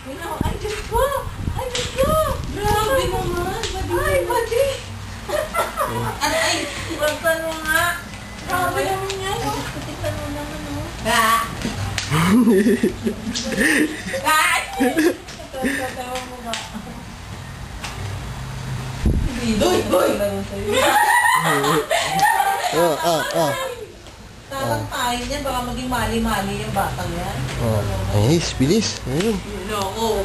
Ay, Diyos ko! Ay, Diyos ko! Grabe naman! Ay, badi! Ay, iwasan mo nga! Grabe naman yan! Ay, Diyos ko, tignan mo naman, no? Ga! Ga! Tatawa mo ba? Doy! Doy! Tawang tayo niyan, baka maging mali-mali yung batang yan. Ay, bilis. Ayun. Oo.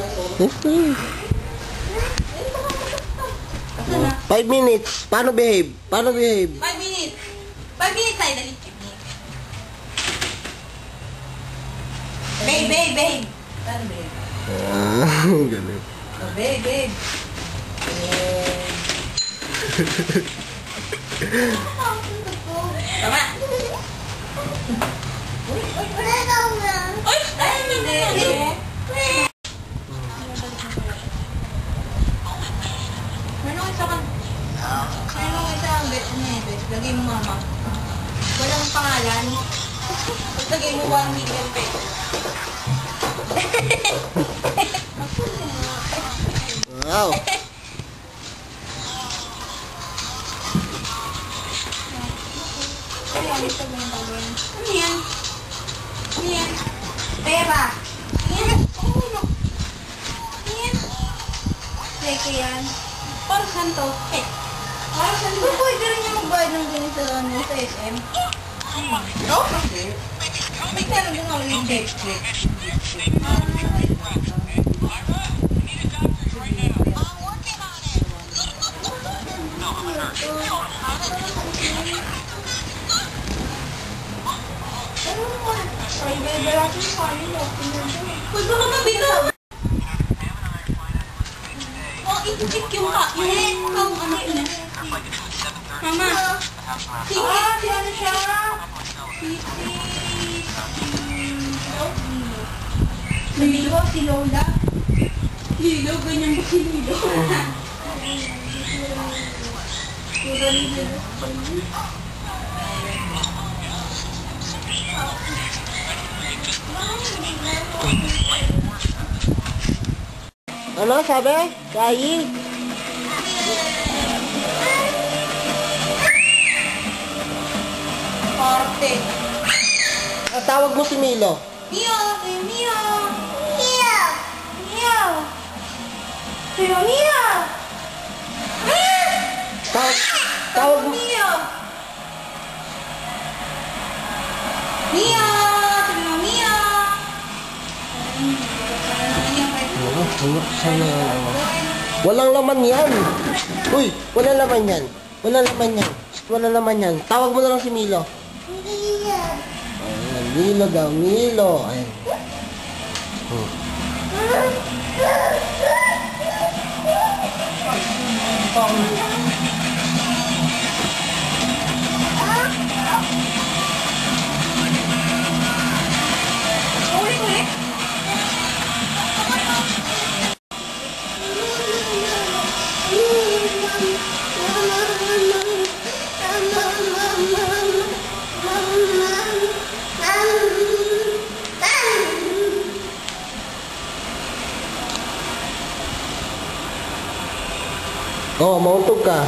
5 minutes. Paano behave? Paano behave? 5 minutes. 5 minutes tayo, dali. Babe, babe, babe. Paano babe? Ganun. Oh, babe, babe. Tama. Uy, hindi. Meron isang bet. Lagay mo mama. Walang pangalan. Lagay mo 1 million pesos. Wow. Ano yan? Ano yan? Pera. Yan. Ano yan? Seke yan. Para saan to? Para saan to? Pwede rin yung magbayad ng ganito sa SM. No? May meron din ako yung check. Ay, bebe natin yung kanila. Huwag mo ka mabitaw! Oh, itikik yung ano yun. Mama! Sige! Si ano siya? Lilo, si Lola. Lilo, ganyan ba si Lilo? Pura Lilo. Ano sabi? Kayi? Korte. Tawag mo si Milo. Mio! Mio! Mio! Mio! Mio! Mio! Tawag mo. Mio! Mio! Mio! Walang laman yan. Uy, walang laman yan. Walang laman yan. Walang laman yan. Tawag mo na lang si Milo. Ayan, Milo daw. Milo. Ayan. Ulit. Oh, mauntog ka.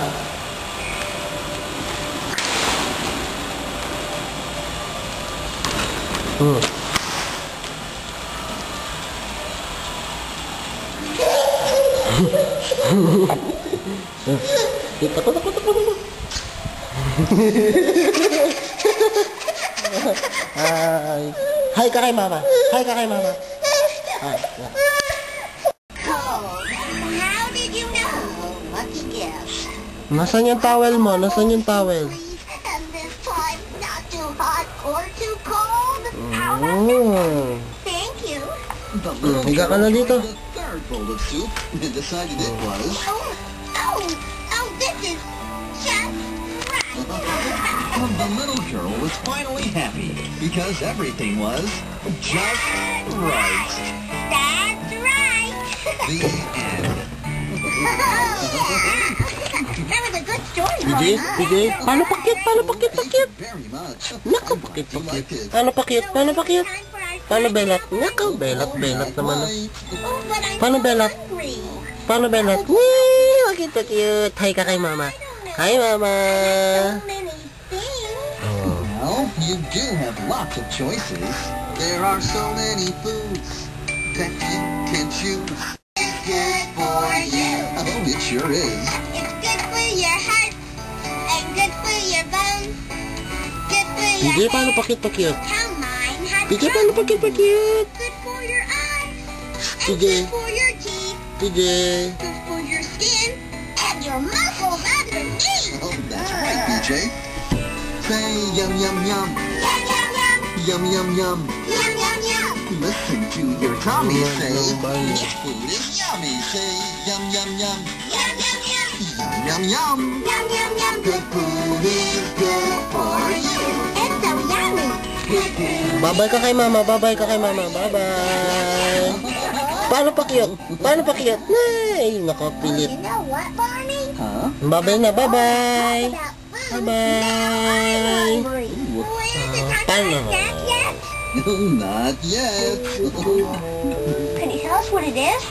Hi ka kay mama. Hi ka kay mama. Hi. How did you know? Lucky guess. Nasaan yung towel mo? Nasaan yung towel? And this time, not too hot or too cold. How about this? Thank you. Higa ka na dito. The third bowl of soup and decided it was... Oh, this is just right. The little girl was finally happy because everything was just right. That's right. The end. That was a good story, Sige, Mama. sige. Paano pakit? Paano pakit? Thank you very much. Naku, pakit. You liked it. Paano pakit? Time for our Paano belat? Nakaw, belat naman. Oh, but I'm Paano belat? hungry. Paano belat? Wee! Bakit pa cute? Hi ka kay mama. Hi, mama. So many things. Well, you do have lots of choices. There are so many foods that you can choose. It's good for you. Oh, it sure is. It's good for your heart and good for your bones. Good for your PJ, head. paano pa cute? How mine has PJ, paano pa cute? good for your eyes and PJ. good for your teeth. PJ. Good for your skin and your muscles underneath. Oh, that's right, BJ. Say yum, yum, yum. Yum, yum, yum. Yum, yum, yum. Yum, yum, yum. Listen to your tummy Yum, say, yum, yum. this food is yummy. Say yum, yum, yum. Yum, yum, yum. Yum, yum, yum. Yum, yum, yum. Good food is good for you. It's so yummy. Good food. Babay ka kay mama. Babay ka kay mama. Bye-bye. Paano pa cute? Paano pa cute? Ay, nakapilit. You know what, Barney? Huh? Babay na. Bye-bye. About food. Bye-bye. Now I'm hungry. Well, is it time paano? for a snack yet? Not yet. Can you tell us what it is?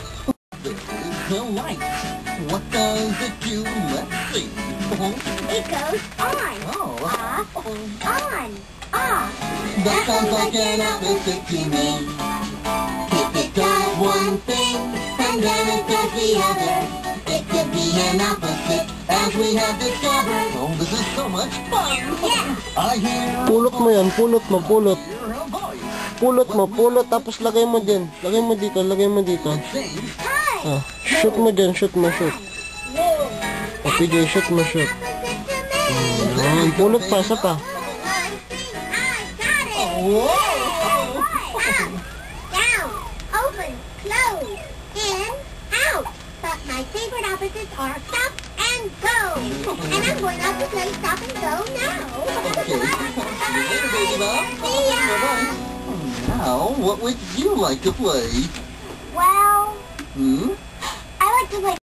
The light. What does it do? Let's see. It goes on. Oh, On. Off. that sounds like an opposite to me. If it does one thing, and then it does the other, it could be an opposite, as we have discovered. Oh, this is so much fun. Yeah. I hear Pulot mo yan. Pulot mo. Pulot. a voice. Pulot mo. Pulot. Tapos lagay mo din. Lagay mo dito. Lagay mo dito. Sings, Hi. Oh, shoot mo dyan. Shoot mo. Shoot. Whoa. O, PJ, shoot mo. Shoot. Opposite to me. Ayan, pulot pa. Isa pa. One thing, I got it. whoa! Up, down, open, close, in, out. But my favorite opposites are stop and go. And I'm going out to play stop and go now. Later, baby love. See ya. Bye-bye. Now, what would you like to play? Well, Hmm? I like to play